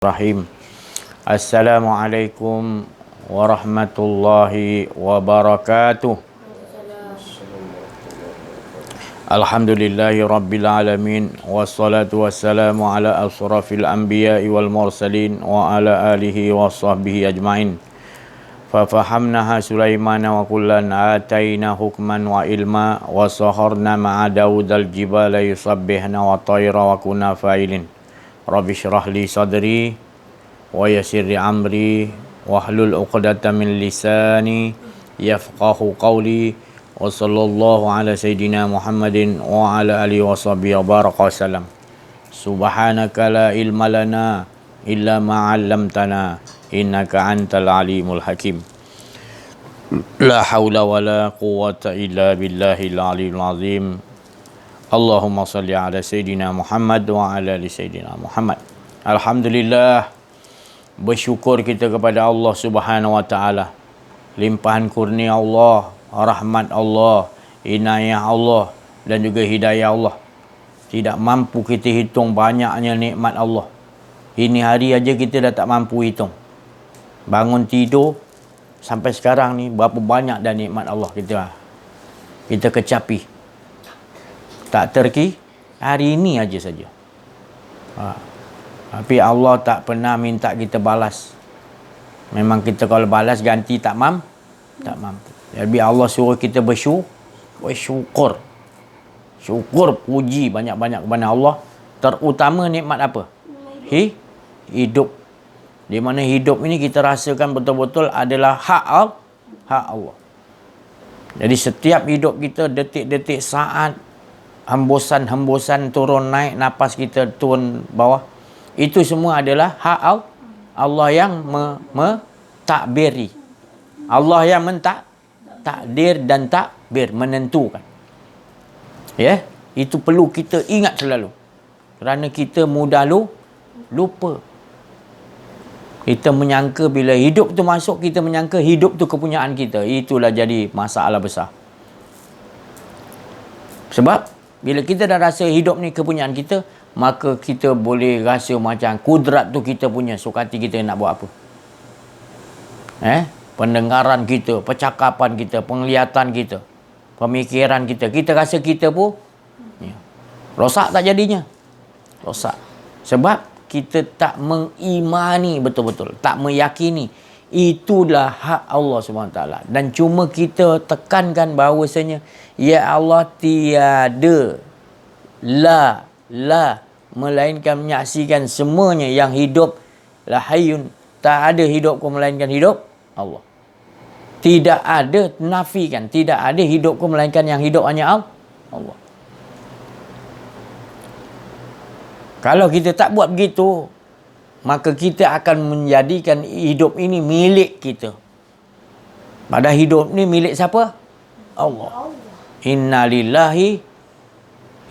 Rahim. Assalamualaikum warahmatullahi wabarakatuh. Alhamdulillahi rabbil alamin, wassalatu wassalamu ala asrafil anbiya'i wal mursalin wa ala alihi wa sahbihi ajma'in. Fafahamnaha Sulaimana wa kullan ataina hukman wa ilma wa saharna ma'a Dawudal jibala yusabbihna wa tayra wa kunna fa'ilin. Rabbi syrah li sadri wa yassir li amri wahlul 'uqdatam min lisani yafqahu qawli wa sallallahu ala sayidina Muhammadin wa ala alihi wa sahbihi wa baraka wasallam. Subhanaka la ilma lana illa ma 'allamtana innaka antal alimul hakim. La haula wa la quwwata illa billahil aliyyil azim. Allahumma salli ala Sayyidina Muhammad wa ala ali Sayyidina Muhammad. Alhamdulillah, bersyukur kita kepada Allah Subhanahu wa taala. Limpahan kurnia Allah, rahmat Allah, inayah Allah dan juga hidayah Allah. Tidak mampu kita hitung banyaknya nikmat Allah. Ini hari aja kita dah tak mampu hitung. Bangun tidur sampai sekarang ni berapa banyak dah nikmat Allah kita kecapi. Tak terki hari ini aja saja. Tapi Allah tak pernah minta kita balas. Memang kita kalau balas ganti tak mampu. Jadi Allah suruh kita bersyukur. Syukur, puji banyak-banyak kepada Allah. Terutama nikmat apa? Hidup. Di mana hidup ini kita rasakan betul-betul adalah hak Allah. Jadi setiap hidup kita, detik-detik, saat, hembusan turun naik, napas kita turun bawah, itu semua adalah hak Allah yang mentakbiri. Allah yang takdir dan takbir, menentukan. Ya, itu perlu kita ingat selalu. Kerana kita mudah lupa. Kita menyangka bila hidup tu masuk, kita menyangka hidup tu kepunyaan kita. Itulah jadi masalah besar. Sebab bila kita dah rasa hidup ni kepunyaan kita, maka kita boleh rasa macam kudrat tu kita punya. Suka hati kita nak buat apa. Pendengaran kita, percakapan kita, penglihatan kita, pemikiran kita. Kita rasa kita pun rosak tak jadinya? Rosak. Sebab kita tak mengimani betul-betul. Tak meyakini. Itulah hak Allah SWT. Dan cuma kita tekankan bahawasanya, ya Allah, tiada melainkan menyaksikan semuanya yang hidup la hayyun, tak ada hidupku melainkan hidup Allah. Tidak ada, nafikan, tidak ada hidupku melainkan yang hidup hanya Allah. Kalau kita tak buat begitu, maka kita akan menjadikan hidup ini milik kita. Padahal hidup ni milik siapa? Allah. Inna lillahi,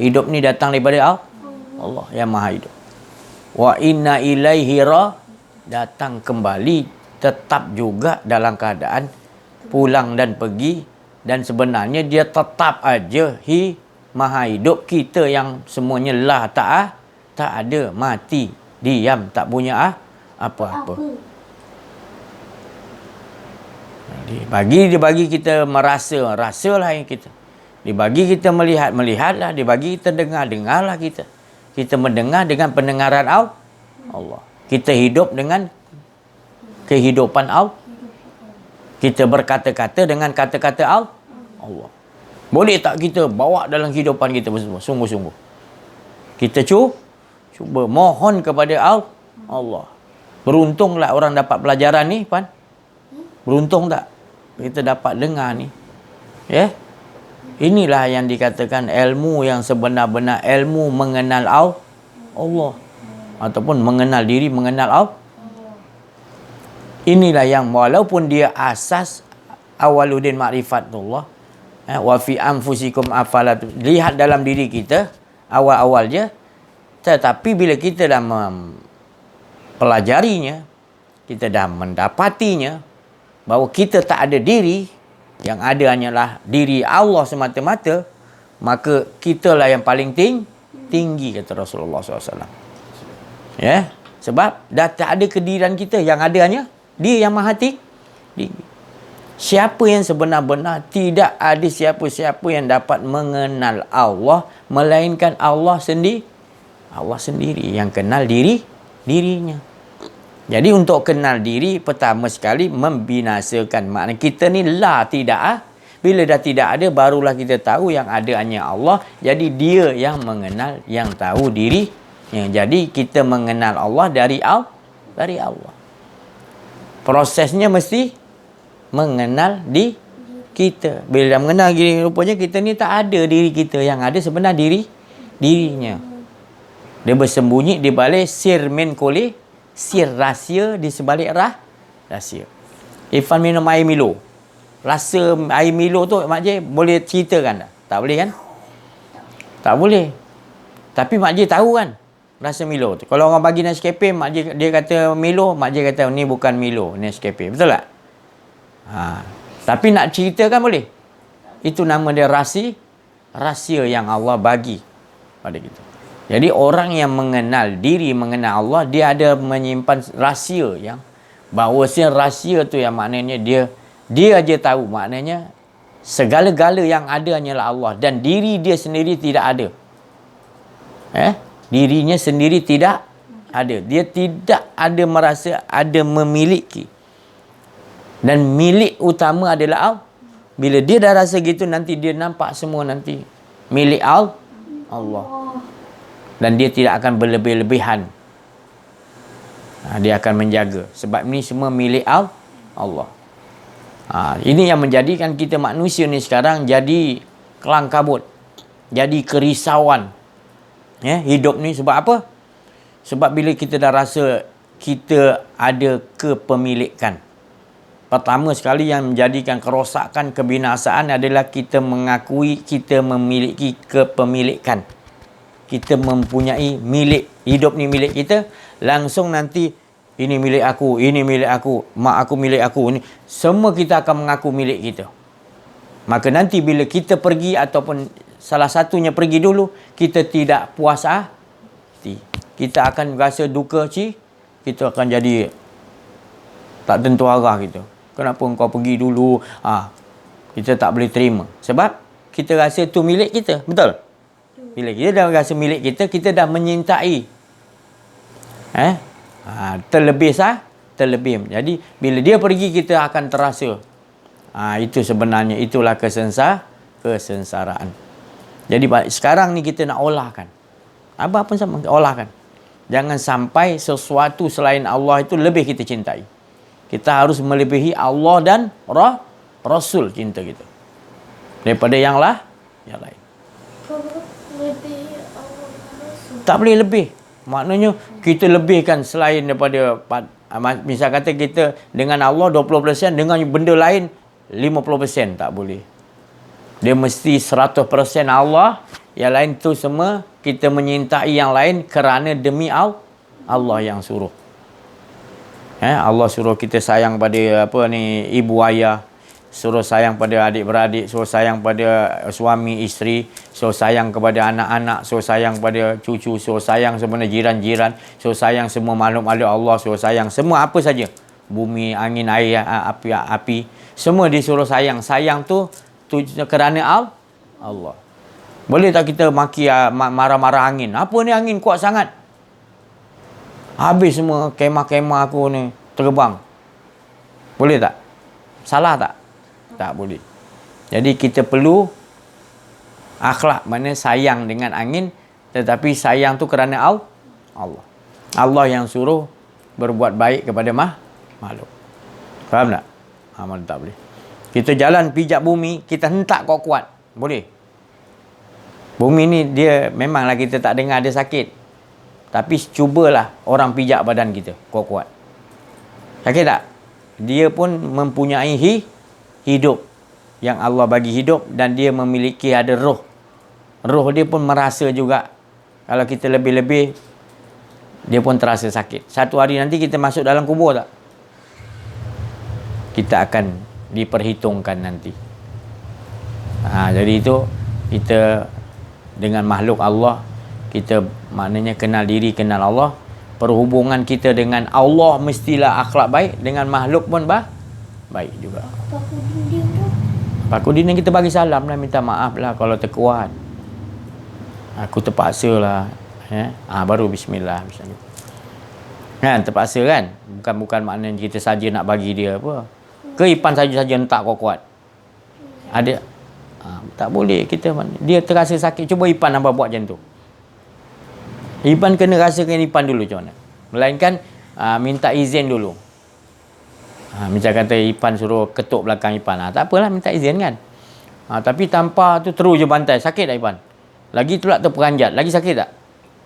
hidup ni datang daripada Allah yang maha hidup. Wa inna ilaihi datang kembali, tetap juga dalam keadaan pulang dan pergi. Dan sebenarnya dia tetap aja maha hidup. Kita yang semuanya tak ada, mati, diam, tak punya apa-apa. Dibagi kita rasalah yang kita. Dibagi kita melihatlah. Dibagi kita dengarlah kita. Kita mendengar dengan pendengaran Allah. Kita hidup dengan kehidupan Allah. Kita berkata-kata dengan kata-kata Allah. Boleh tak kita bawa dalam kehidupan kita bersama? Sungguh-sungguh. Kita cuba mohon kepada Allah. Beruntunglah orang dapat pelajaran ni, Pan. Beruntung tak kita dapat dengar ni? Ya. Inilah yang dikatakan ilmu yang sebenar-benar ilmu mengenal Allah. Ataupun mengenal diri, mengenal Allah. Inilah yang walaupun dia asas awaludin ma'rifatullah. Wa fi anfusikum afala. Lihat dalam diri kita awal-awal je. Tetapi bila kita dah mempelajarinya, kita dah mendapatinya bahawa kita tak ada diri, yang ada hanyalah diri Allah semata-mata, maka kitalah yang paling tinggi, kata Rasulullah SAW. Ya, Sebab dah tak ada kediran kita, yang ada hanya dia yang maha tinggi. Siapa yang sebenar-benar, tidak ada siapa-siapa yang dapat mengenal Allah melainkan Allah sendiri. Allah sendiri yang kenal dirinya. Jadi untuk kenal diri, pertama sekali membinasakan. Maknanya kita ni tidak. Bila dah tidak ada, barulah kita tahu yang ada hanya Allah. Jadi dia yang mengenal, yang tahu dirinya. Jadi kita mengenal Allah dari Allah. Prosesnya mesti mengenal kita. Bila dah mengenal diri, rupanya kita ni tak ada diri kita. Yang ada sebenar dirinya. Dia bersembunyi di balik sir min kuli, sir rahsia di sebalik rahsia. Irfan minum air Milo. Rasa air Milo tu Mak J boleh ceritakan tak? Tak boleh kan? Tak boleh. Tapi Mak J tahu kan rasa Milo tu. Kalau orang bagi Nescafe, Mak J dia kata Milo, Mak J kata ni bukan Milo, Nescafe. Betul tak? Tapi nak ceritakan boleh. Itu nama dia rahsia yang Allah bagi pada kita. Jadi orang yang mengenal diri, mengenal Allah, dia ada menyimpan rahsia yang bahawasanya rahsia tu yang maknanya dia aja tahu. Maknanya segala-gala yang ada hanyalah Allah dan diri dia sendiri tidak ada. Dirinya sendiri tidak ada. Dia tidak ada merasa ada memiliki. Dan milik utama adalah Allah. Bila dia dah rasa gitu, nanti dia nampak semua nanti milik Allah. Dan dia tidak akan berlebih-lebihan. Dia akan menjaga. Sebab ini semua milik Allah. Ini yang menjadikan kita manusia ni sekarang jadi kelang kabut. Jadi kerisauan. Hidup ni sebab apa? Sebab bila kita dah rasa kita ada kepemilikan. Pertama sekali yang menjadikan kerosakan, kebinasaan adalah kita mengakui kita memiliki kepemilikan. Kita mempunyai milik. Hidup ni milik kita. Langsung nanti ini milik aku, ini milik aku, mak aku milik aku. Ini semua kita akan mengaku milik kita. Maka nanti bila kita pergi ataupun salah satunya pergi dulu, kita tidak puas hati. Kita akan rasa duka kita akan jadi tak tentu arah kita. Kenapa engkau pergi dulu? Kita tak boleh terima. Sebab kita rasa tu milik kita. Betul? Bila kita dah rasa milik kita, kita dah menyintai. Terlebih. Jadi, bila dia pergi, kita akan terasa. Itu sebenarnya, itulah kesensaraan. Jadi, sekarang ni kita nak olahkan. Apa pun sama, olahkan. Jangan sampai sesuatu selain Allah itu lebih kita cintai. Kita harus melebihi Allah dan Rasul cinta kita. Daripada yang lain. Tak boleh lebih. Maknanya kita lebihkan selain daripada, misal kata kita dengan Allah 20%, dengan benda lain 50%, tak boleh. Dia mesti 100% Allah, yang lain tu semua kita menyintai yang lain kerana demi Allah yang suruh. Allah suruh kita sayang pada ibu ayah, suruh sayang pada adik-beradik, suruh sayang pada suami isteri, suruh sayang kepada anak-anak, suruh sayang pada cucu, suruh sayang sebenarnya jiran-jiran, suruh sayang semua makhluk-makhluk Allah, suruh sayang semua apa saja. Bumi, angin, air, api, semua disuruh sayang. Sayang tu kerana Allah. Boleh tak kita maki marah-marah angin? Apa ni angin kuat sangat? Habis semua kemah-kemah aku ni terbang. Boleh tak? Salah tak? Tak boleh. Jadi kita perlu akhlak, mana sayang dengan angin, tetapi sayang tu kerana Allah. Allah yang suruh berbuat baik kepada makhluk. Faham tak? Mana tak boleh. Kita jalan pijak bumi, kita hentak kuat-kuat. Boleh. Bumi ni dia memanglah kita tak dengar dia sakit. Tapi cubalah orang pijak badan kita kuat-kuat. Sakit tak? Dia pun mempunyai hidup. Yang Allah bagi hidup dan dia memiliki ada roh. Roh dia pun merasa juga. Kalau kita lebih-lebih, dia pun terasa sakit. Satu hari nanti kita masuk dalam kubur tak? Kita akan diperhitungkan nanti. Jadi itu kita dengan makhluk Allah, kita maknanya kenal diri, kenal Allah. Perhubungan kita dengan Allah mestilah akhlak baik, dengan makhluk pun baik juga. Paku dinding kita bagi salam lah, minta maaf lah kalau terkuat. Aku terpaksa lah. Baru bismillah misalnya. Kan, terpaksa kan? Bukan maknanya kita saja nak bagi dia apa. Ke Ipan saja tak kuat. Ada tak boleh kita, dia terasa sakit, cuba Ipan nampak buat macam tu. Ipan kena rasakan Ipan dulu macam mana. Melainkan minta izin dulu. Macam kata Ipan suruh ketuk belakang Ipan. Tak apalah, minta izin kan. Tapi tanpa tu terus je bantai. Sakit tak Ipan? Lagi tu lah terperanjat. Lagi sakit tak?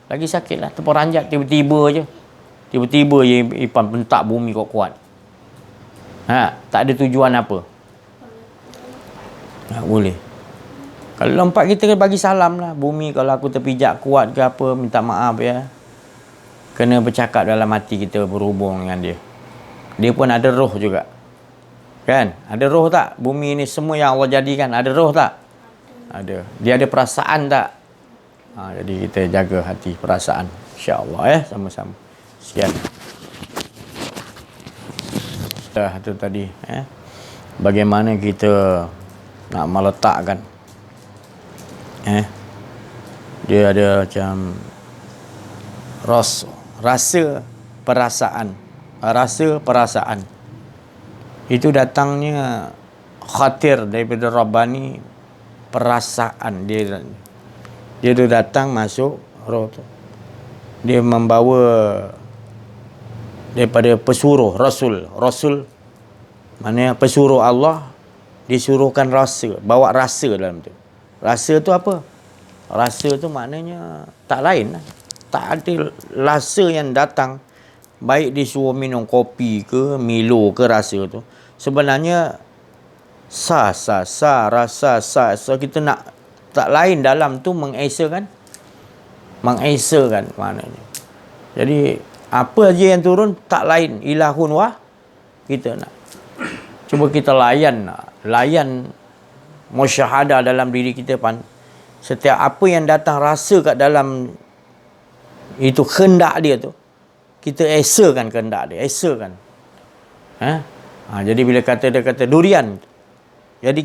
Lagi sakit lah. Terperanjat tiba-tiba je. Tiba-tiba je Ipan bentak bumi kuat-kuat. Tak ada tujuan apa. Tak boleh. Kalau lompat kita bagi salam lah. Bumi kalau aku terpijak kuat ke apa, minta maaf ya. Kena bercakap dalam hati kita, berhubung dengan dia. Dia pun ada roh juga. Kan? Ada roh tak? Bumi ni semua yang Allah jadikan, ada roh tak? Ada. Dia ada perasaan tak? Jadi kita jaga hati, perasaan. InsyaAllah sama-sama. Sekian. Itu tadi. Bagaimana kita nak meletakkan. Dia ada macam rasa perasaan. Itu datangnya khatir daripada Rabbani, perasaan dia tu datang masuk roh tu. Dia membawa daripada pesuruh Rasul maknanya pesuruh Allah, disuruhkan rasa, bawa rasa dalam tu. Rasa tu apa? Rasa tu maknanya tak lain lah. Tak ada rasa yang datang, baik disuruh minum kopi ke, Milo ke, rasa tu sebenarnya rasa kita nak, tak lain dalam tu mengesakan maknanya. Jadi apa aja yang turun tak lain, ilahun kita nak cuba kita layan musyahadah dalam diri kita setiap apa yang datang, rasa kat dalam itu kehendak dia tu, kita esakan kehendak dia, jadi bila dia kata durian, jadi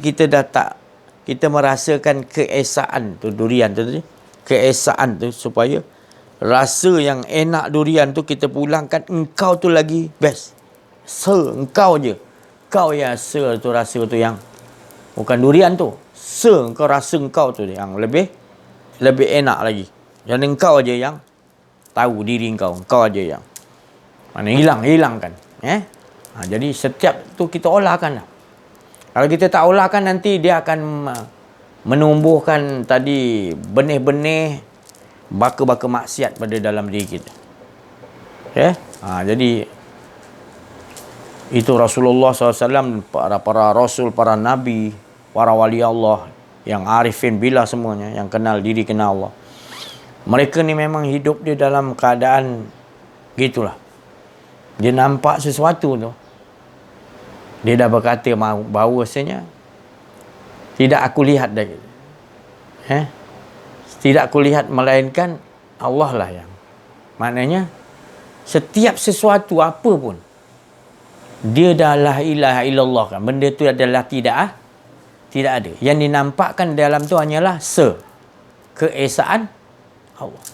kita merasakan keesaan tu, durian tu, keesaan tu, supaya rasa yang enak durian tu kita pulangkan, engkau tu lagi best. Engkau je. Kau yang tu rasa tu yang bukan durian tu. Engkau rasa engkau tu yang lebih enak lagi. Yang engkau aja yang tahu diri engkau aja yang mana hilangkan. Jadi setiap tu kita olahkan lah. Kalau kita tak olahkan, nanti dia akan menumbuhkan tadi benih-benih baka-baka maksiat pada dalam diri kita. Jadi itu Rasulullah SAW, para Rasul, para Nabi, para wali Allah, yang arifin billah semuanya, yang kenal diri, kenal Allah. Mereka ni memang hidup dia dalam keadaan gitulah. Dia nampak sesuatu tu, dia dah berkata bahawasanya tidak aku lihat dah. Tidak aku lihat, melainkan Allah lah yang. Maknanya setiap sesuatu apa pun, dia dah la ilaha illallah kan. Benda tu adalah tidak ada. Yang dinampakkan dalam tu hanyalah keesaan Allah.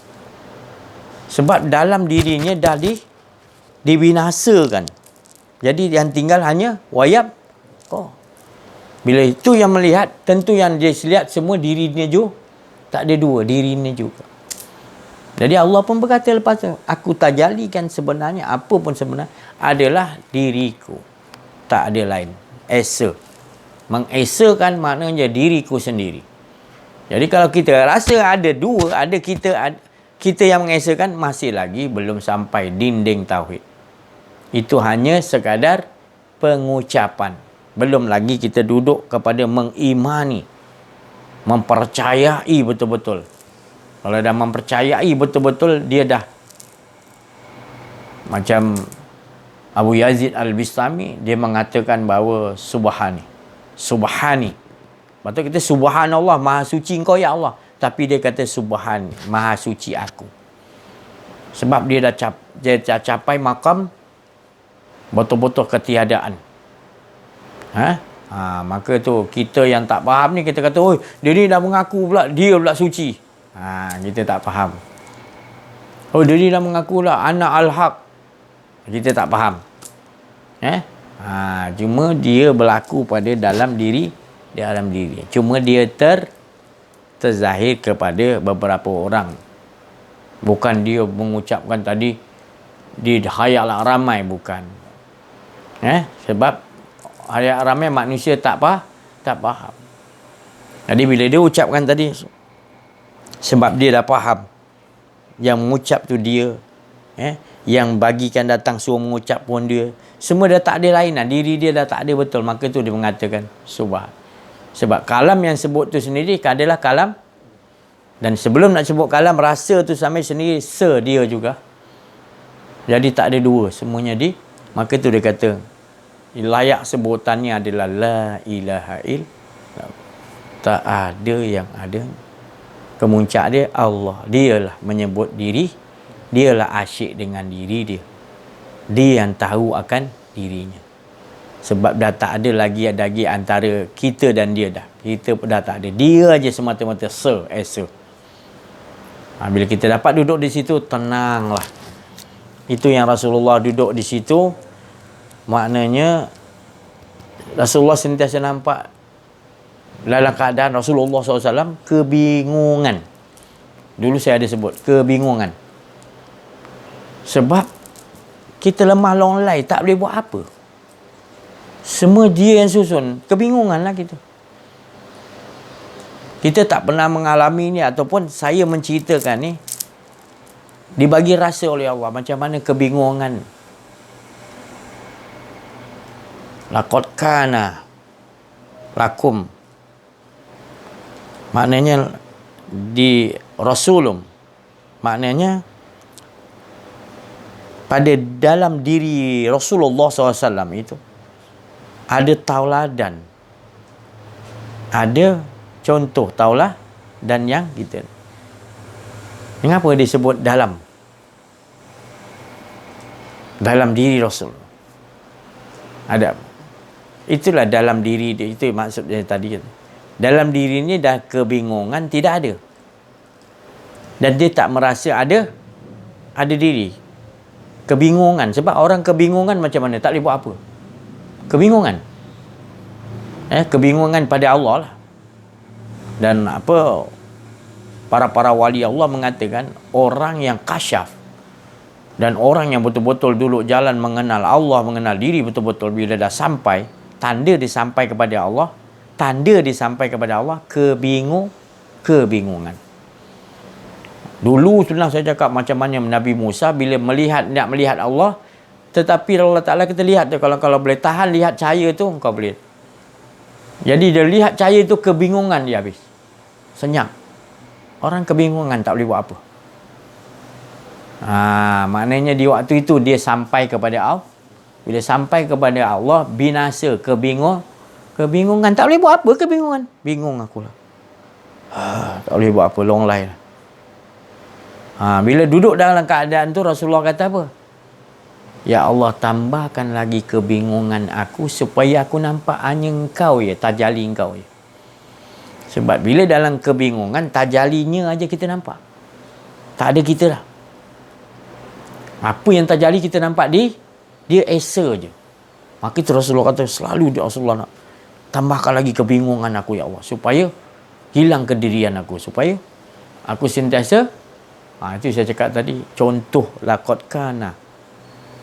Sebab dalam dirinya dah dibinasakan. Jadi yang tinggal hanya wayab. Bila itu yang melihat, tentu yang dia lihat semua dirinya juga. Tak ada dua, dirinya juga. Jadi Allah pun berkata lepas tu, aku tajalikan sebenarnya, apa pun sebenarnya adalah diriku. Tak ada lain. Mengesakan maknanya diriku sendiri. Jadi kalau kita rasa ada dua, ada kita yang mengesakan, masih lagi belum sampai dinding tauhid. Itu hanya sekadar pengucapan. Belum lagi kita duduk kepada mengimani, mempercayai betul-betul. Kalau dah mempercayai betul-betul, dia dah macam Abu Yazid Al-Bistami, dia mengatakan bahawa subhani. Lepas tu kita subhanallah, maha suci engkau ya Allah. Tapi dia kata subhani, maha suci aku. Sebab dia dah dia capai makam betul-betul ketiadaan. Maka tu kita yang tak faham ni, kita kata, oi, dia ni dah mengaku pula dia pula suci. Kita tak faham. Oh, dia ni dah mengaku lah anak al-haq. Kita tak faham. Cuma dia berlaku pada dalam diri. Cuma dia terzahir kepada beberapa orang. Bukan dia mengucapkan tadi di hayatlah ramai, bukan. Sebab hayat ramai manusia tak faham. Jadi bila dia ucapkan tadi, sebab dia dah faham yang mengucap tu dia, yang bagikan datang suruh mengucap pun dia, semua dah tak ada lain lah. Diri dia dah tak ada betul. Maka tu dia mengatakan subhan. Sebab kalam yang sebut tu sendiri adalah kalam. Dan sebelum nak sebut kalam, rasa tu sampai sendiri dia juga. Jadi tak ada dua. Semuanya maka tu dia kata, layak sebutannya adalah la ilaha illallah. Tak ada yang ada. Kemuncak dia Allah. Dialah menyebut diri. Dialah asyik dengan diri dia. Dia yang tahu akan dirinya. Sebab dah tak ada lagi antara kita dan dia dah. Kita dah tak ada. Dia aja semata-mata esa. Bila kita dapat duduk di situ, tenanglah. Itu yang Rasulullah duduk di situ. Maknanya Rasulullah sentiasa nampak dalam keadaan Rasulullah SAW kebingungan. Dulu saya ada sebut kebingungan. Sebab kita lemah longlai, tak boleh buat apa. Semua dia yang susun. Kebingungan lah kita. Kita tak pernah mengalami ni, ataupun saya menceritakan ni, dibagi rasa oleh Allah macam mana kebingungan. Laqad kana lakum, maknanya di Rasulum, maknanya pada dalam diri Rasulullah SAW itu ada tauladan, ada contoh taulah dan yang kita. Mengapa disebut dalam diri Rasul? Ada. Itulah dalam diri dia. Itu maksud dia tadi. Dalam diri ni dah kebingungan tidak ada. Dan dia tak merasa ada diri. Kebingungan. Sebab orang kebingungan macam mana? Tak boleh buat apa. Kebingungan. Kebingungan pada Allah lah. Dan para wali Allah mengatakan, orang yang kasyaf dan orang yang betul-betul dulu jalan mengenal Allah, mengenal diri betul-betul, bila dah sampai, tanda disampai kepada Allah, kebingungan. Dulu sebenarnya saya cakap macam mana Nabi Musa bila nak melihat Allah, tetapi Allah Ta'ala kita lihat tu, kalau boleh tahan lihat cahaya tu, kau boleh. Jadi dia lihat cahaya tu, kebingungan dia habis. Senyap. Orang kebingungan, tak boleh buat apa. Maknanya di waktu itu dia sampai kepada Allah. Bila sampai kepada Allah, binasa kebingungan. Tak boleh buat apa kebingungan. Bingung akulah. Tak boleh buat apa, long line. Bila duduk dalam keadaan tu, Rasulullah kata apa? Ya Allah, tambahkan lagi kebingungan aku supaya aku nampak hanya engkau ya, tajali engkau ya. Sebab bila dalam kebingungan, tajalinya aja kita nampak. Tak ada kita dah. Apa yang tajali kita nampak dia esa je. Maka itu Rasulullah kata, selalu Rasulullah nak tambahkan lagi kebingungan aku ya Allah, supaya hilang kedirian aku, supaya aku sentiasa. Itu saya cakap tadi, contoh laqad kana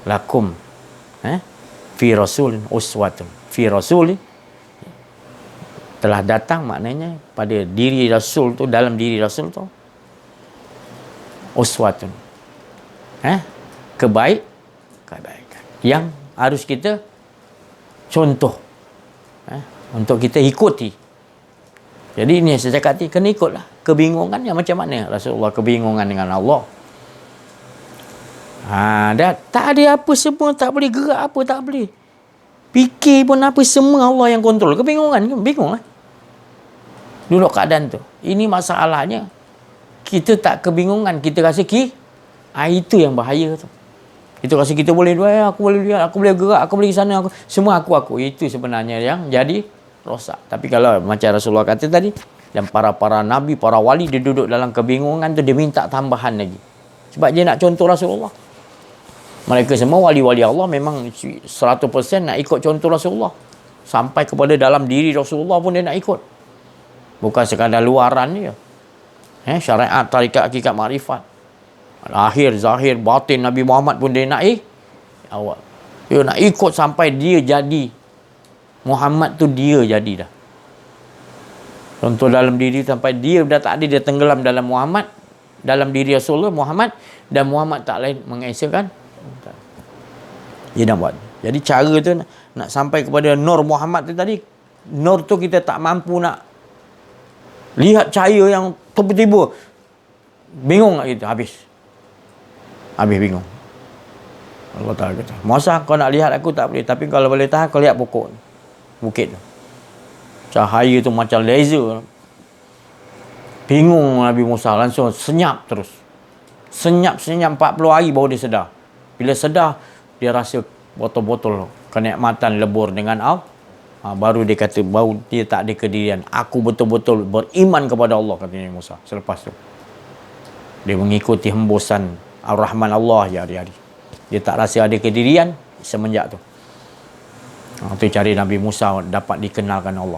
lakum fi rasulin uswatun. Fi rasul telah datang, maknanya pada diri Rasul tu, dalam diri Rasul tu uswatun, kebaikan yang harus kita contoh, untuk kita ikuti. Jadi ini saya cakap tadi, kena ikutlah. Kebingungan yang macam mana Rasulullah kebingungan dengan Allah. Dah tak ada apa, semua tak boleh gerak apa, tak boleh fikir pun apa, semua Allah yang kontrol. Kebingungan, bingung lah duduk keadaan tu. Ini masalahnya, kita tak kebingungan, kita rasa itu yang bahaya tu. Itu rasa kita boleh aku boleh lihat, aku boleh gerak, aku boleh ke sana, semua aku. Itu sebenarnya yang jadi rosak. Tapi kalau macam Rasulullah kata tadi, dan para nabi, para wali, dia duduk dalam kebingungan tu, dia minta tambahan lagi. Sebab dia nak contoh Rasulullah. Mereka semua wali-wali Allah memang 100% nak ikut contoh Rasulullah. Sampai kepada dalam diri Rasulullah pun dia nak ikut. Bukan sekadar luaran dia. Syariat, tarikat, hakikat, makrifat. Lahir, zahir, batin Nabi Muhammad pun dia nak awal. Dia nak ikut sampai dia jadi. Muhammad tu dia jadi dah. Contoh dalam diri sampai dia dah tak ada, dia tenggelam dalam Muhammad, dalam diri Rasulullah Muhammad, dan Muhammad tak lain mengesakan. Dia nak buat. Jadi cara tu nak sampai kepada Nur Muhammad tu tadi. Nur tu kita tak mampu nak lihat cahaya yang tiba-tiba bingung kat kita, habis bingung. Allah Ta'ala kata, masa kau nak lihat aku tak boleh, tapi kalau boleh tahan kau lihat pokok, bukit tu, cahaya tu macam laser. Bingung Nabi Musa, langsung senyap terus, senyap 40 hari baru dia sedar. Bila sedar, dia rasa botol-botol kenikmatan lebur dengan Allah. Baru dia kata, baru dia tak ada kedirian. Aku betul-betul beriman kepada Allah, kata Nabi Musa. Selepas tu dia mengikuti hembusan Ar-Rahman Allah ya hari-hari. Dia tak rasa ada kedirian semenjak tu. Itu cari Nabi Musa dapat dikenalkan Allah.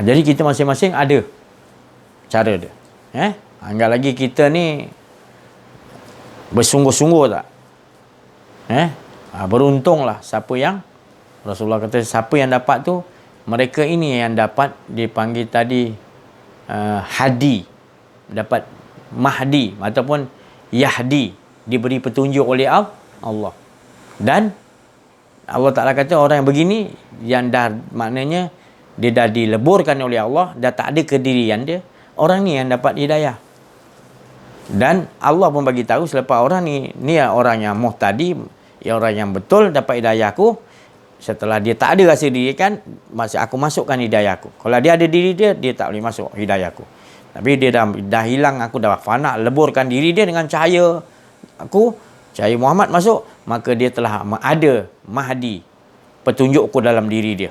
Jadi kita masing-masing ada cara dia. Anggap lagi kita ni bersungguh-sungguh tak? Beruntunglah siapa yang Rasulullah kata siapa yang dapat tu, mereka ini yang dapat dipanggil tadi hadi, dapat mahdi ataupun Yahdi, diberi petunjuk oleh Allah. Dan Allah Ta'ala kata orang yang begini, yang dah maknanya dia dah dileburkan oleh Allah, dah tak ada kedirian dia, orang ni yang dapat hidayah. Dan Allah pun bagi tahu selepas orang ni orang yang muhtadi, orang yang betul dapat hidayah aku. Setelah dia tak ada rasa diri kan, masa aku masukkan hidayah aku. Kalau dia ada diri dia tak boleh masuk hidayah aku. Tapi dia dah hilang, aku dah fana, leburkan diri dia dengan cahaya aku, cahaya Muhammad masuk, maka dia telah ada mahdi, petunjukku dalam diri dia.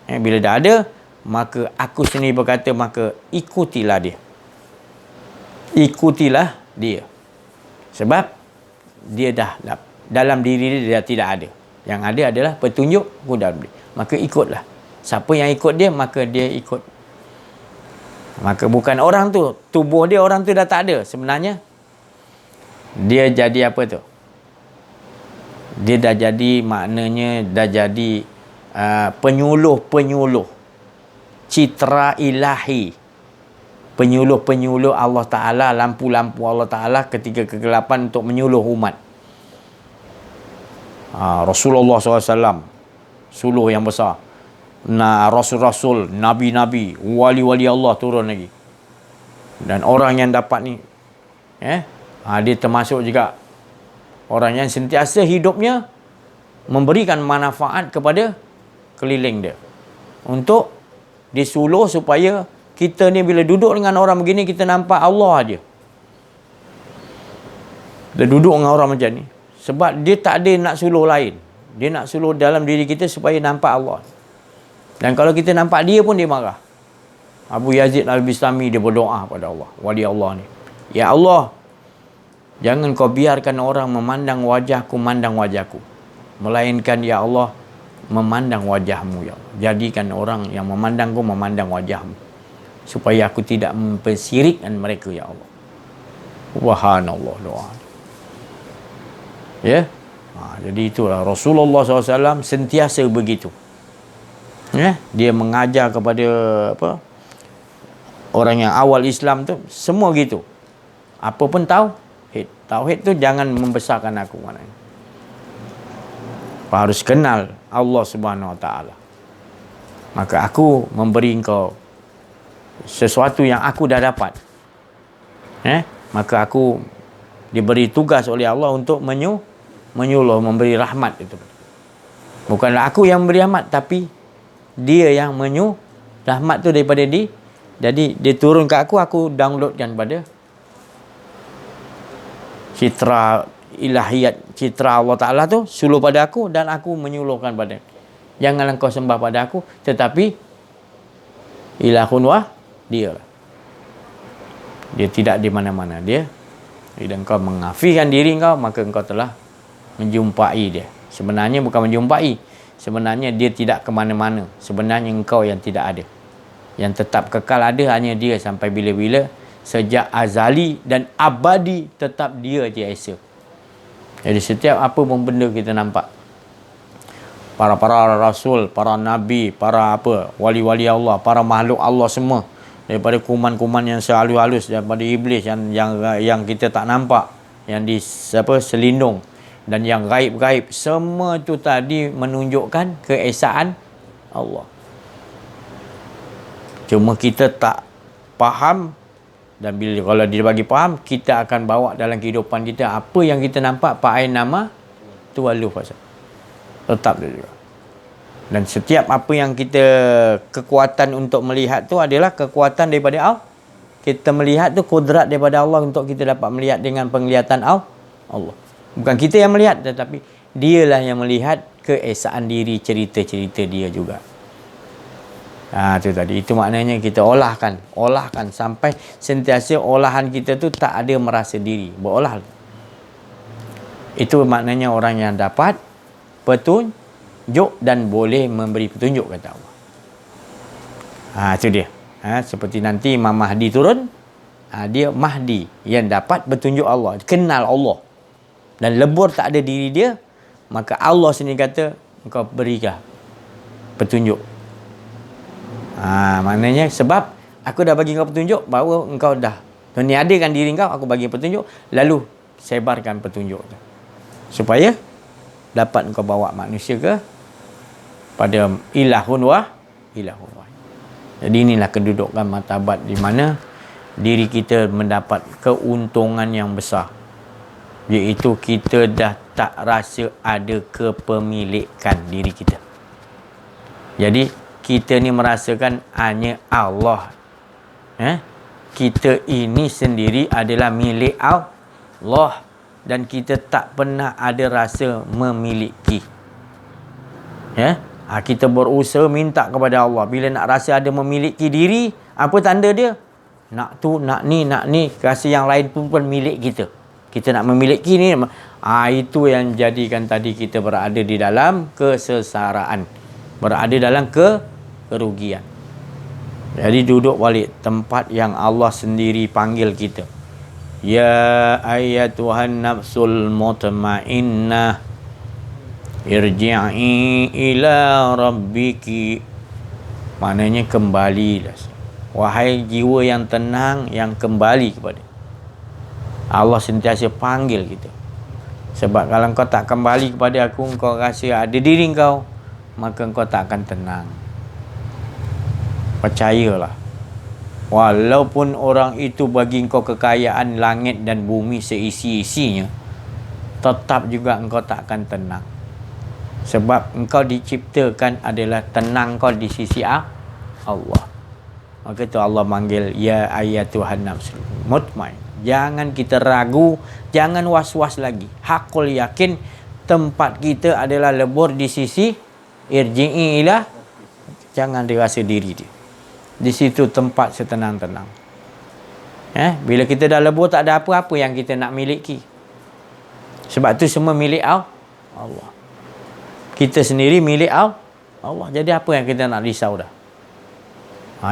Bila dah ada, maka aku sendiri berkata, maka ikutilah dia. Ikutilah dia. Sebab dia dah dalam diri dia tidak ada. Yang ada adalah petunjukku dalam dia. Maka ikutlah. Siapa yang ikut dia, maka dia ikut. Maka bukan orang tu, tubuh dia orang tu dah tak ada. Sebenarnya dia jadi apa tu? Dia dah jadi, maknanya dah jadi penyuluh citra ilahi, penyuluh Allah Ta'ala, lampu-lampu Allah Ta'ala ketika kegelapan untuk menyuluh umat. Rasulullah SAW suluh yang besar. Rasul-rasul, nabi-nabi, wali-wali Allah turun lagi. Dan orang yang dapat ni, dia termasuk juga orang yang sentiasa hidupnya memberikan manfaat kepada keliling dia. Untuk disuluh supaya kita ni bila duduk dengan orang begini, kita nampak Allah aja. Kita duduk dengan orang macam ni. Sebab dia tak ada nak suluh lain. Dia nak suluh dalam diri kita supaya nampak Allah. Dan kalau kita nampak dia pun dia marah. Abu Yazid Al-Bistami dia berdoa pada Allah, wali Allah ni. Ya Allah, jangan kau biarkan orang memandang wajahku, melainkan ya Allah, memandang wajahmu ya Allah. Jadikan orang yang memandangku memandang wajahmu. Supaya aku tidak mempersirikkan mereka ya Allah. Subhanallah doa. Ya. Jadi itulah Rasulullah SAW sentiasa begitu. Dia mengajar kepada orang yang awal Islam tu semua gitu. Apa pun tauhid tu jangan membesarkan aku, maknanya kau harus kenal Allah Subhanahu Wa Taala. Maka aku memberi engkau sesuatu yang aku dah dapat. Maka aku diberi tugas oleh Allah untuk menyuluh, memberi rahmat itu. Bukanlah aku yang memberi rahmat, tapi dia yang rahmat tu daripada dia. Jadi dia turun ke aku downloadkan pada citra ilahiyat citra Allah Ta'ala tu suluh pada aku dan aku menyuluhkan pada. Janganlah kau sembah pada aku, tetapi ilahun dia lah. Dia tidak di mana-mana. Dia, dan kau mengafikan diri kau, maka kau telah menjumpai dia. Sebenarnya bukan menjumpai. Sebenarnya dia tidak ke mana-mana. Sebenarnya engkau yang tidak ada. Yang tetap kekal ada hanya dia sampai bila-bila. Sejak azali dan abadi tetap dia je esa. Jadi setiap apa pun benda kita nampak, para rasul, para nabi, para wali-wali Allah, para makhluk Allah semua, daripada kuman-kuman yang sehalus-halus, daripada iblis yang kita tak nampak, yang selindung, dan yang gaib-gaib, semua tu tadi menunjukkan keesaan Allah. Cuma kita tak faham, dan bila kalau dia bagi faham, kita akan bawa dalam kehidupan kita. Apa yang kita nampak pakai nama tu walu pasal tetap dia juga. Dan setiap apa yang kita kekuatan untuk melihat tu adalah kekuatan daripada Allah. Kita melihat tu kudrat daripada Allah untuk kita dapat melihat dengan penglihatan Allah. Bukan kita yang melihat, tetapi dialah yang melihat keesaan diri, cerita-cerita dia juga. Itu tadi. Itu maknanya kita olahkan sampai sentiasa olahan kita tu tak ada merasa diri, berolah. Itu maknanya orang yang dapat petunjuk dan boleh memberi petunjuk, kata Allah. Itu dia. Seperti nanti Imam Mahdi turun, dia Mahdi yang dapat petunjuk Allah, kenal Allah dan lebur tak ada diri dia, maka Allah sendiri kata engkau berikan petunjuk. Maknanya sebab aku dah bagi kau petunjuk bahawa engkau dah meniadakan diri kau, aku bagi petunjuk, lalu sebarkan petunjuk tu supaya dapat engkau bawa manusia ke pada ilahun wahid. Jadi inilah kedudukan martabat di mana diri kita mendapat keuntungan yang besar, iaitu kita dah tak rasa ada kepemilikan diri kita. Jadi kita ni merasakan hanya Allah. Kita ini sendiri adalah milik Allah. Dan kita tak pernah ada rasa memiliki. Kita berusaha minta kepada Allah. Bila nak rasa ada memiliki diri, apa tanda dia? Nak tu, nak ni. Rasa yang lain pun milik kita. Kita nak memiliki ni. Itu yang jadikan tadi kita berada di dalam kesesaraan. Berada dalam kerugian. Jadi duduk balik tempat yang Allah sendiri panggil kita. Ya ayyatuhan nafsul mutmainnah irji'i ila rabbiki. Maknanya kembalilah. Wahai jiwa yang tenang, yang kembali kepada Allah. Sentiasa panggil kita. Sebab kalau kau tak kembali kepada aku, kau rasa ada diri kau, maka kau tak akan tenang. Percayalah, walaupun orang itu bagi engkau kekayaan langit dan bumi seisi-isinya, tetap juga engkau tak akan tenang. Sebab engkau diciptakan adalah tenang kau di sisi Allah. Maka itu Allah manggil, ya ayyatuhan nafsul mutmain. Jangan kita ragu, jangan was-was lagi. Hakul yakin tempat kita adalah lebur di sisi irji'i ilah. Jangan dirasa diri dia. Di situ tempat setenang-tenang. Bila kita dah lebur, tak ada apa-apa yang kita nak miliki. Sebab tu semua milik Allah. Kita sendiri milik Allah. Jadi apa yang kita nak risau dah?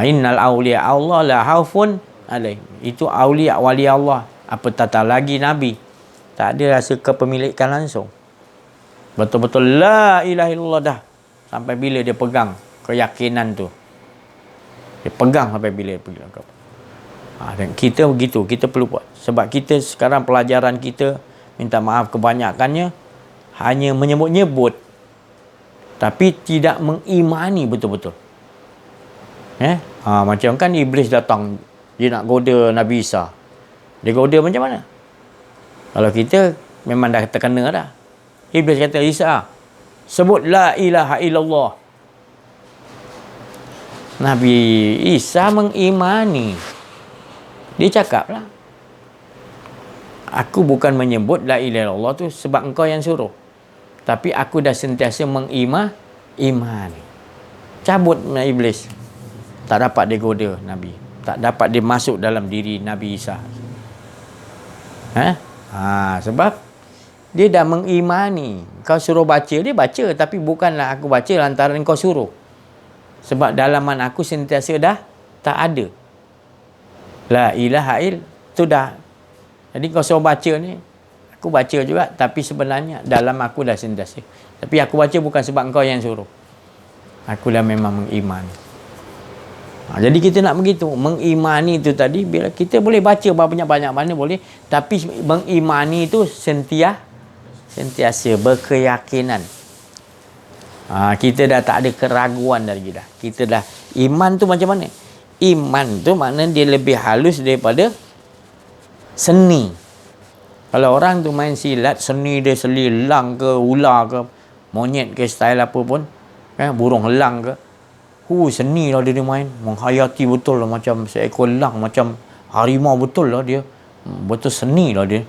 Innal awliya Allah la haufun alaih. Itu awliya, wali Allah. Apatah lagi Nabi. Tak ada rasa kepemilikan langsung. Betul-betul la ilaha illallah dah. Sampai bila dia pegang keyakinan tu. Dia pegang sampai bila dia pegang. Dan kita begitu. Kita perlu buat. Sebab kita sekarang pelajaran kita, minta maaf kebanyakannya, hanya menyebut-nyebut. Tapi tidak mengimani betul-betul. Macam kan iblis datang. Dia nak goda Nabi Isa. Dia goda macam mana? Kalau kita memang dah terkena dah. Iblis kata, Isa, sebut la ilaha illallah. Nabi Isa mengimani. Dia cakap lah. Aku bukan menyebut la ilaha illallah tu sebab engkau yang suruh. Tapi aku dah sentiasa iman. Cabut iblis. Tak dapat dia goda Nabi. Tak dapat dia masuk dalam diri Nabi Isa. Sebab dia dah mengimani. Kau suruh baca, dia baca. Tapi bukanlah aku baca lantaran kau suruh. Sebab dalaman aku sentiasa dah tak ada. La ilaha il. Tu dah. Jadi kau suruh baca ni, aku baca juga. Tapi sebenarnya dalam aku dah sentiasa. Tapi aku baca bukan sebab kau yang suruh. Aku dah memang mengimani. Jadi kita nak begitu. Mengimani itu tadi, bila kita boleh baca banyak-banyak mana boleh. Tapi mengimani itu sentiasa berkeyakinan. Kita dah tak ada keraguan lagi dah. Kita dah, iman tu macam mana? Iman tu maknanya dia lebih halus daripada seni. Kalau orang tu main silat, seni dia selilang ke, ular ke, monyet ke, style apa pun, burung helang ke, seni lah dia main. Menghayati betul lah, macam seekor elang, macam harimau betul lah dia. Betul seni lah dia.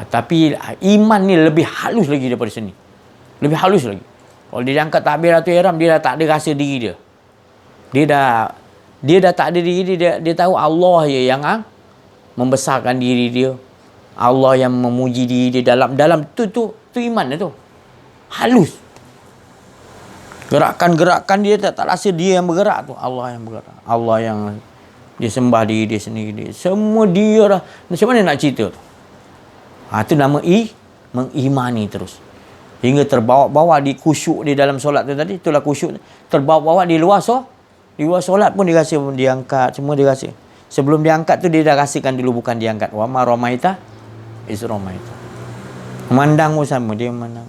Tapi iman ni lebih halus lagi daripada seni. Lebih halus lagi. Kalau dia angkat takbiratul ihram, dia dah tak ada rasa diri dia. Dia dah tak ada diri dia. Dia tahu Allah je yang membesarkan diri dia. Allah yang memuji diri dia dalam tu iman dia tu. Halus. Gerakan-gerakan dia tak rasa dia yang bergerak tu. Allah yang bergerak. Allah yang dia sembah diri dia sendiri. Semua dia dah. Macam mana nak cerita tu? Itu nama mengimani terus. Hingga terbawa-bawa di khusyuk di dalam solat tu tadi. Itulah khusyuk. Terbawa-bawa di luar di luar solat pun dia rasa diangkat. Semua dia rasa. Sebelum diangkat tu dia dah rasakan dulu bukan diangkat. Wa ma ramaita is ramaita. Memandang pun sama. Dia memandang.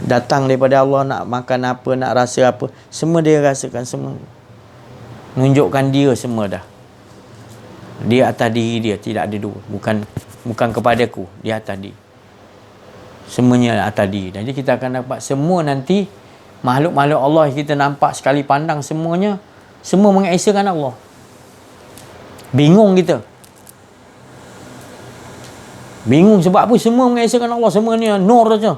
Datang daripada Allah nak makan apa, nak rasa apa. Semua dia rasakan. Semua. Menunjukkan dia semua dah. Dia atas diri dia. Tidak ada dua. Bukan kepadaku. Dia atas diri. Semuanya atas diri. Jadi kita akan dapat semua nanti makhluk-makhluk Allah kita nampak sekali pandang semuanya. Semua mengesakan Allah. Bingung kita. Bingung sebab apa? Semua mengesakan Allah. Semua ni nur saja.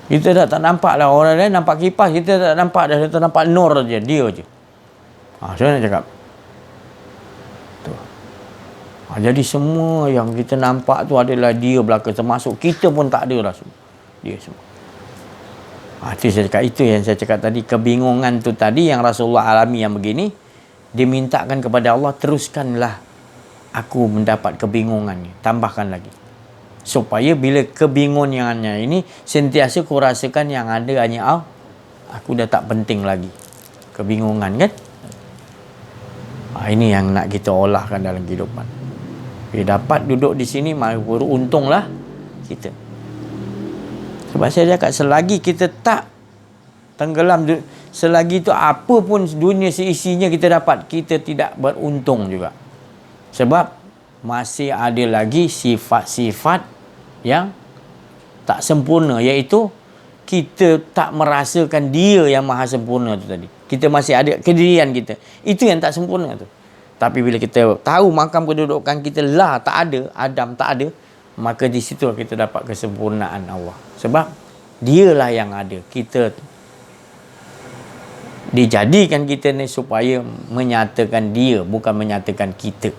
Kita dah tak nampak lah. Orang lain nampak kipas. Kita tak nampak dah. Kita nampak nur saja. Dia je. Saya nak cakap. Jadi semua yang kita nampak tu adalah dia belaka. Termasuk kita pun tak ada lah semua. Dia semua. Itu saya cakap. Itu yang saya cakap tadi. Kebingungan tu tadi yang Rasulullah alami yang begini. Dia mintakan kepada Allah, teruskanlah aku mendapat kebingungannya. Tambahkan lagi. Supaya bila kebingungannya ini sentiasa ku rasakan yang ada hanya aku dah tak penting lagi. Kebingungan kan? Ini yang nak kita olahkan dalam kehidupan. Dapat duduk di sini, beruntunglah kita. Sebab saya cakap, selagi kita tak tenggelam, selagi itu apa pun dunia seisinya kita dapat, kita tidak beruntung juga. Sebab masih ada lagi sifat-sifat yang tak sempurna, iaitu kita tak merasakan dia yang maha sempurna tu tadi. Kita masih ada kedirian kita. Itu yang tak sempurna tu. Tapi bila kita tahu makam kedudukan kita lah tak ada, Adam tak ada, maka di situ kita dapat kesempurnaan Allah. Sebab dialah yang ada. Kita dijadikan kita ni supaya menyatakan dia, bukan menyatakan kita.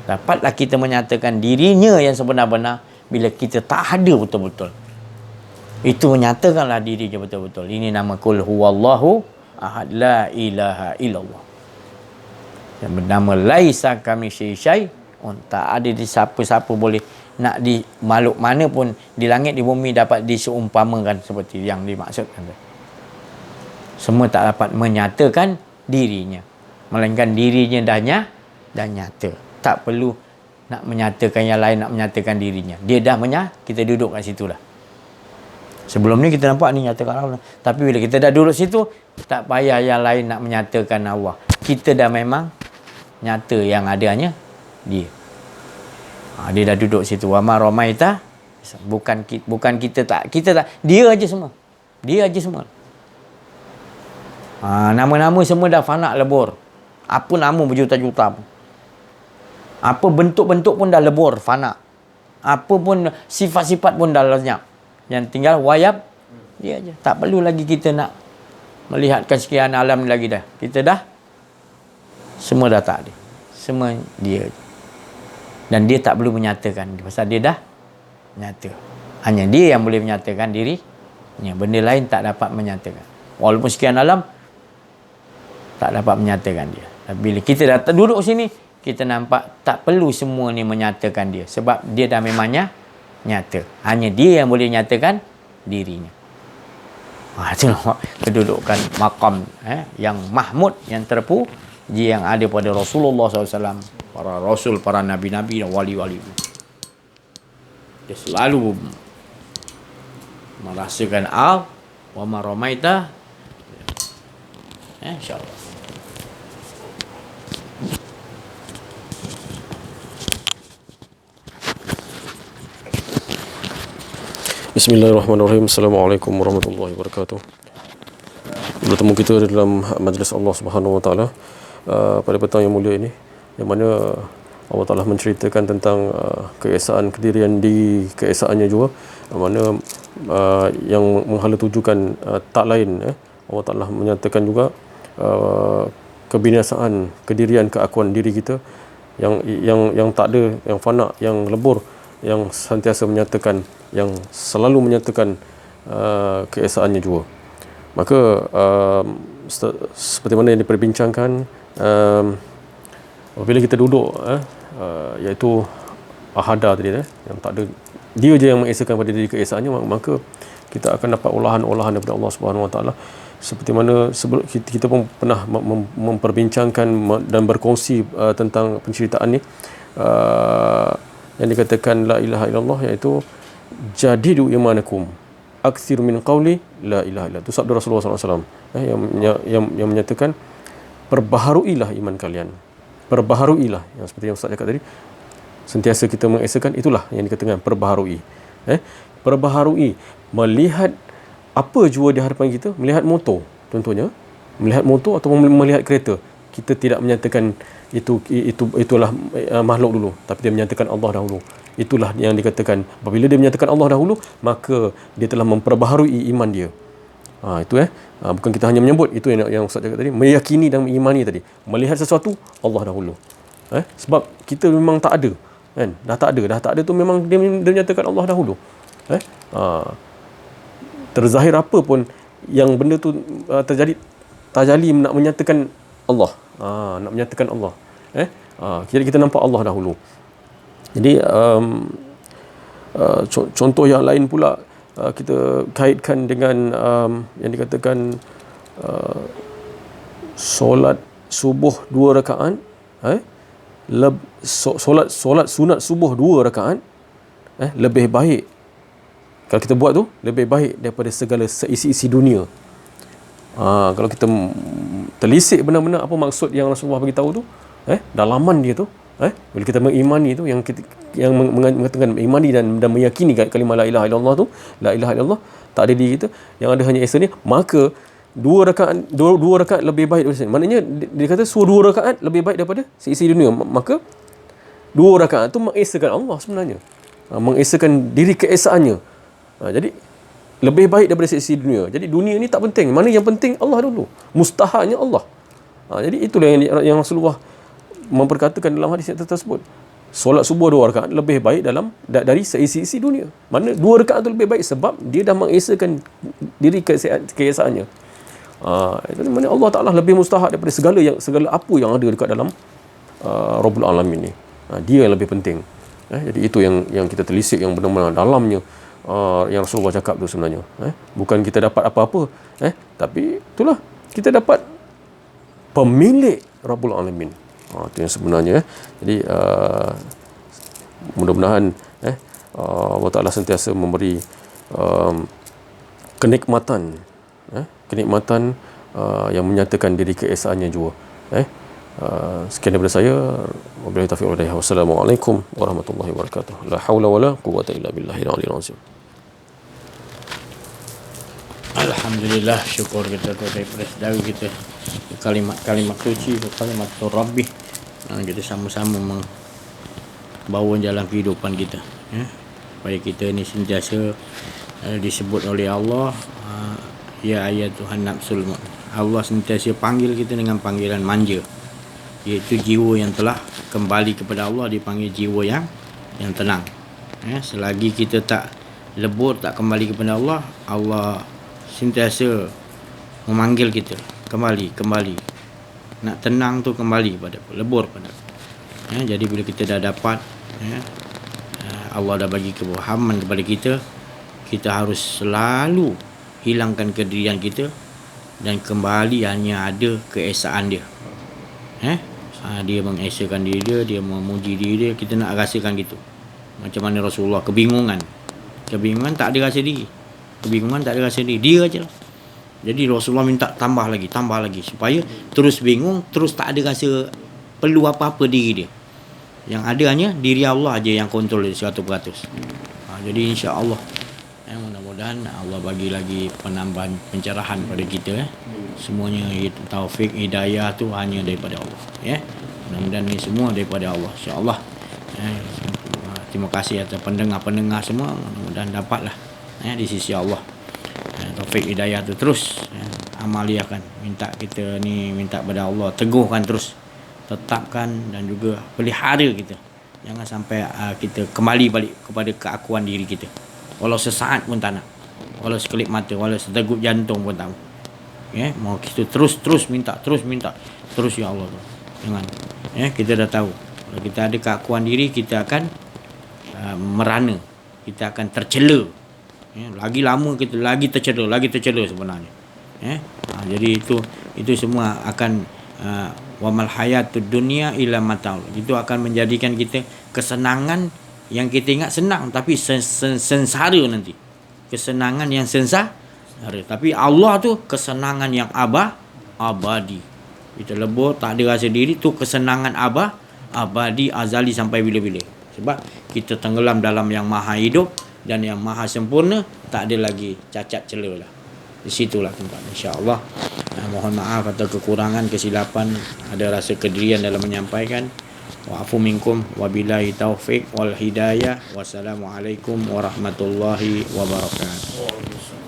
Dapatlah kita menyatakan dirinya yang sebenar-benar bila kita tak ada betul-betul. Itu menyatakanlah dirinya betul-betul. Ini nama Qul huwallahu ahad, la ilaha illallah. Yang bernama laisa kamitslihi syai'. Tak ada di siapa-siapa boleh nak di makhluk mana pun di langit di bumi dapat diseumpamakan seperti yang dimaksudkan. Semua tak dapat menyatakan dirinya, melainkan dirinya dah nyata. Tak perlu nak menyatakan yang lain nak menyatakan dirinya. Dia dah kita duduk kat situ dah. Sebelum ni kita nampak ni nyatakan Allah. Tapi bila kita dah duduk situ, tak payah yang lain nak menyatakan Allah. Kita dah memang nyata yang adanya dia. Dia dah duduk situ. Wa ma ramaita, bukan kita tak dia aja semua. Dia aja semua. Nama-nama semua dah fana lebur. Apa nama berjuta-juta pun. Apa bentuk-bentuk pun dah lebur, fana. Apa pun sifat-sifat pun dah lenyap. Yang tinggal wayab dia aja. Tak perlu lagi kita nak melihatkan sekian alam lagi dah. Kita dah semua dah tak ada. Semua dia. Dan dia tak perlu menyatakan pasal dia dah nyata. Hanya dia yang boleh menyatakan dirinya. Benda lain tak dapat menyatakan. Walaupun sekian alam tak dapat menyatakan dia. Tapi bila kita dah duduk sini, kita nampak tak perlu semua ni menyatakan dia. Sebab dia dah memangnya nyata. Hanya dia yang boleh nyatakan dirinya. Itulah kedudukan makam yang mahmud, yang terpuji yang ada pada Rasulullah SAW. Para Rasul, para Nabi-Nabi dan wali-wali. Dia selalu merasakan wa ma ramaita. InsyaAllah. Bismillahirrahmanirrahim. Assalamualaikum warahmatullahi wabarakatuh. Bertemu kita dalam majlis Allah Subhanahu Wa Taala pada petang yang mulia ini, yang mana Allah Taala menceritakan tentang keesaan kedirian di keesaannya juga, mana yang menghala tujukan tak lain. Allah Taala menyatakan juga kebinasaan kedirian keakuan diri kita yang tak ada, yang fana, yang lebur, yang sentiasa menyatakan, yang selalu menyatakan keesaannya juga. Maka seperti mana yang diperbincangkan, apabila kita duduk iaitu ahada tadi, yang tak ada, dia je yang mengesakan pada diri keesaannya, maka kita akan dapat olahan-olahan daripada Allah Subhanahu Wa Taala. Seperti mana sebelum kita pun pernah memperbincangkan dan berkongsi tentang penceritaan ni, yang dikatakan la ilaha illallah, iaitu jadidu imanakum akthir min qawli la ilaha illallah. Itu sabda Rasulullah SAW yang menyatakan perbaharuilah iman kalian. Perbaharuilah, yang seperti yang Ustaz cakap tadi, sentiasa kita mengesakan, itulah yang dikatakan perbaharui. Perbaharui, melihat apa jua di hadapan kita, melihat motor contohnya, melihat motor atau melihat kereta, kita tidak menyatakan itulah makhluk dulu, tapi dia menyatakan Allah dahulu. Itulah yang dikatakan, apabila dia menyatakan Allah dahulu, maka dia telah memperbaharui iman dia. Itu bukan kita hanya menyebut, itu yang Ustaz cakap tadi, meyakini dan mengimani tadi. Melihat sesuatu, Allah dahulu. Sebab kita memang tak ada, kan? Dah tak ada tu memang dia menyatakan Allah dahulu. Terzahir apa pun yang benda tu terjadi, tajali nak menyatakan Allah. Nak menyatakan Allah. Jadi kita nampak Allah dahulu. Jadi contoh yang lain pula, kita kaitkan dengan yang dikatakan solat subuh 2 rakaat, solat sunat subuh 2 rakaat lebih baik, kalau kita buat tu, lebih baik daripada segala seisi-isi dunia. Kalau kita telisik benar-benar apa maksud yang Rasulullah beritahu tu, dalaman dia tu, bila kita mengimani tu, yang mengatakan imani dan meyakini kalimah la ilaha illallah tu, la ilaha illallah, tak ada diri kita, yang ada hanya Esa ni, maka 2 rakaat lebih baik daripada sini. Maknanya dia kata suruh 2 rakaat lebih baik daripada seisi dunia. Maka 2 rakaat tu mengesakan Allah sebenarnya, mengesakan diri keesaannya. Jadi lebih baik daripada seisi dunia. Jadi dunia ni tak penting, mana yang penting Allah dulu, mustaharnya Allah. Jadi itulah yang Rasulullah memperkatakan dalam hadis yang tersebut. Solat subuh 2 rakaat lebih baik dari seisi-isi dunia. Mana 2 rakaat tu lebih baik sebab dia dah mengesakan diri keesaannya. Itu mana Allah Ta'ala lebih mustahak daripada segala apa yang ada dekat dalam Rabbul Alamin ni. Dia yang lebih penting. Jadi itu yang kita telisik, yang benar-benar dalamnya yang Rasulullah cakap tu sebenarnya. Bukan kita dapat apa-apa, tapi itulah kita dapat pemilik Rabbul Alamin. Itu yang sebenarnya. Jadi mudah-mudahan Allah Ta'ala sentiasa memberi kenikmatan yang menyatakan diri keesaannya juga. Sekian daripada saya. Wabillahi taufiq wal hidayah. Wassalamualaikum warahmatullahi wabarakatuh. La haula wala quwwata illa billahil aliyyil azim. Alhamdulillah, syukur kita daripada saudara kita, kalimat-kalimat suci, kalimat Rabbi. Kita sama-sama bawa dalam kehidupan kita, ya. Supaya kita ni sentiasa disebut oleh Allah, ya ayat Tuhan nafsul mu'min. Allah sentiasa panggil kita dengan panggilan manja, iaitu jiwa yang telah kembali kepada Allah dipanggil jiwa yang tenang, ya. Selagi kita tak lebur, tak kembali kepada Allah, Allah sentiasa memanggil kita kembali. Nak tenang tu kembali pada lebur pada, ya. Jadi bila kita dah dapat, ya, Allah dah bagi kefahaman kepada kita, kita harus selalu hilangkan kedirian kita dan kembali hanya ada keesaan dia, dia mengesakan diri dia memuji diri dia. Kita nak rasakan gitu. Macam mana Rasulullah kebingungan tak ada rasa diri, dia aje lah. Jadi Rasulullah minta tambah lagi supaya terus bingung, terus tak ada rasa perlu apa-apa diri dia. Yang ada hanya diri Allah aja yang kontrol dia 100%. Jadi insya-Allah, mudah-mudahan Allah bagi lagi penambahan pencerahan pada kita, semuanya itu taufik hidayah tu hanya daripada Allah, ya. Mudah-mudahan ni semua daripada Allah, insya-Allah. Terima kasih atas pendengar-pendengar semua, mudah-mudahan dapatlah, di sisi Allah taufik hidayah tu terus, amaliahkan. Minta pada Allah teguhkan terus, tetapkan dan juga pelihara kita. Jangan sampai kita kembali balik kepada keakuan diri kita. Walau sesaat pun tak nak, walau sekelip mata, walau sedegup jantung pun tak mau. Ya, mau kita terus minta terus, ya Allah tu. Jangan. Kita dah tahu kalau kita ada keakuan diri, kita akan merana, kita akan tercela. Lagi lama kita lagi tercela sebenarnya. Jadi itu semua akan wamal hayatud dunya illa mataul. Itu akan menjadikan kita kesenangan yang kita ingat senang tapi sengsara nanti. Kesenangan yang sengsara. Tapi Allah tu kesenangan yang abadi. Kita lebur, tak ada rasa diri, tu kesenangan abadi, azali sampai bila-bila. Sebab kita tenggelam dalam yang maha hidup dan yang maha sempurna, tak ada lagi cacat celah lah. Di situlah tempat, insya-Allah. Mohon maaf atas kekurangan, kesilapan, ada rasa kedirian dalam menyampaikan. Wa'afu minkum wabillahi taufiq wal hidayah. Wassalamualaikum warahmatullahi wabarakatuh.